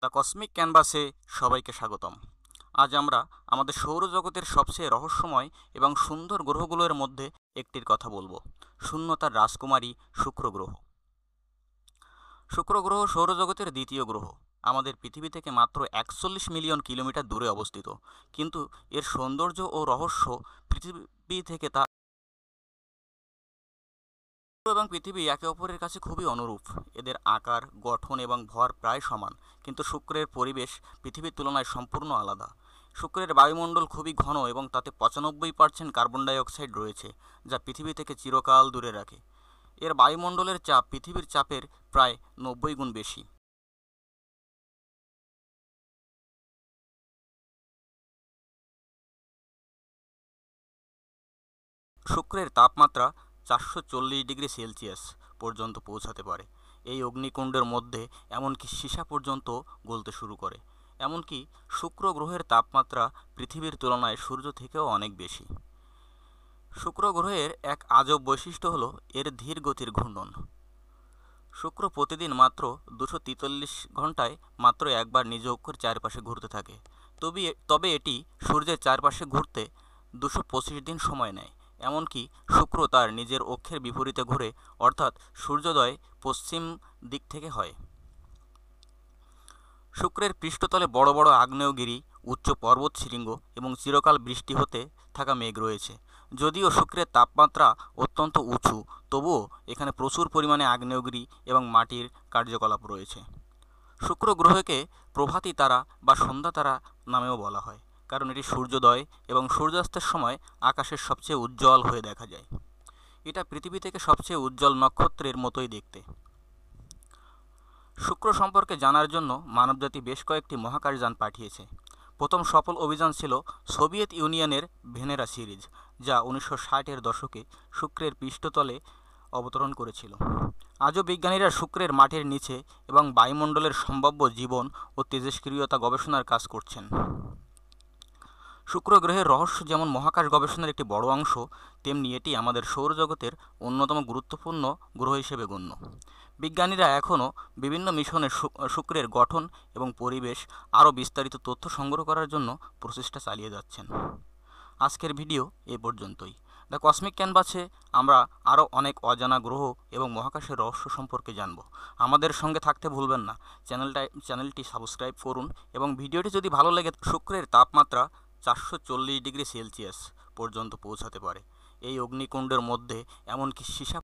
The cosmic ক্যানভাসে সবাইকে স্বাগতম। আজ আমরা আমাদের সৌরজগতের সবচেয়ে রহস্যময় এবং সুন্দর গ্রহগুলোর মধ্যে একটির কথা বলবো, শূন্যতার রাজকুমারী শুক্র গ্রহ। শুক্র গ্রহ সৌরজগতের দ্বিতীয় গ্রহ। আমাদের পৃথিবী থেকে মাত্র 41 মিলিয়ন কিলোমিটার দূরে অবস্থিত, কিন্তু এর সৌন্দর্য ও রহস্য পৃথিবী থেকে তা এবং পৃথিবী একে অপরের কাছে খুবই অনুরূপ। এদের আকার, গঠন এবং ভর প্রায় সমান, কিন্তু শুক্রের পরিবেশ পৃথিবীর তুলনায় সম্পূর্ণ আলাদা। শুক্রের বায়ুমণ্ডল খুবই ঘন এবং তাতে 95% কার্বন ডাই অক্সাইড রয়েছে, যা পৃথিবী থেকে চিরকাল দূরে রাখে। এর বায়ুমণ্ডলের চাপ পৃথিবীর চাপের প্রায় 90 গুণ বেশি। শুক্রের তাপমাত্রা 440 ডিগ্রি সেলসিয়াস পর্যন্ত পৌঁছাতে পারে। এই অগ্নিকুণ্ডের মধ্যে এমনকি সীসা পর্যন্ত গলতে শুরু করে। এমনকি শুক্র গ্রহের তাপমাত্রা পৃথিবীর তুলনায় সূর্য থেকেও অনেক বেশি। শুক্র গ্রহের এক আজব বৈশিষ্ট্য হলো এর ধীর গতির ঘূর্ণন। শুক্র প্রতিদিন মাত্র 243 ঘন্টায় মাত্র একবার নিজ অক্ষের চারপাশে ঘুরতে থাকে। তবে এটি সূর্যের চারপাশে ঘুরতে 225 দিন সময় নেয়। এমনকি শুক্র তার নিজের অক্ষের বিপরীতে ঘুরে, অর্থাৎ সূর্যোদয় পশ্চিম দিক থেকে হয়। শুক্রের পৃষ্ঠতলে বড় বড় আগ্নেয়গিরি, উচ্চ পর্বত শৃঙ্গ এবং চিরকাল বৃষ্টি হতে থাকা মেঘ রয়েছে। যদিও শুক্রের তাপমাত্রা অত্যন্ত উঁচু, তবুও এখানে প্রচুর পরিমাণে আগ্নেয়গিরি এবং মাটির কার্যকলাপ রয়েছে। শুক্র গ্রহকে প্রভাতী তারা বা সন্ধ্যা তারা নামেও বলা হয়, কারণ এটি সূর্যোদয় এবং সূর্যাস্তের সময় আকাশের সবচেয়ে উজ্জ্বল হয়ে দেখা যায়। এটা পৃথিবী থেকে সবচেয়ে উজ্জ্বল নক্ষত্রের মতোই দেখতে। শুক্র সম্পর্কে জানার জন্য মানবজাতি বেশ কয়েকটি মহাকাশযান পাঠিয়েছে। প্রথম সফল অভিযান ছিল সোভিয়েত ইউনিয়নের ভেনেরা সিরিজ, যা 1960-এর দশকে শুক্রের পৃষ্ঠতলে অবতরণ করেছিল। আজও বিজ্ঞানীরা শুক্রের মাটির নিচে এবং বায়ুমণ্ডলের সম্ভাব্য জীবন ও তেজস্ক্রিয়তা গবেষণার কাজ করছেন। শুক্র গ্রহের রহস্য যেমন মহাকাশ গবেষণার একটি বড় অংশ, তেমনি এটি আমাদের সৌরজগতের অন্যতম গুরুত্বপূর্ণ গ্রহ হিসেবে গণ্য। বিজ্ঞানীরা এখনও বিভিন্ন মিশনে শুক্রের গঠন এবং পরিবেশ আরও বিস্তারিত তথ্য সংগ্রহ করার জন্য প্রচেষ্টা চালিয়ে যাচ্ছেন। আজকের ভিডিও এ পর্যন্তই। দ্য কসমিক ক্যানভাসে আমরা আরও অনেক অজানা গ্রহ এবং মহাকাশের রহস্য সম্পর্কে জানব। আমাদের সঙ্গে থাকতে ভুলবেন না। চ্যানেলটি সাবস্ক্রাইব করুন এবং ভিডিওটি যদি ভালো লাগে। শুক্রের তাপমাত্রা 440 ডিগ্রি সেলসিয়াস পর্যন্ত পৌঁছাতে পারে। এই অগ্নিকুণ্ডের মধ্যে এমনকি সীসা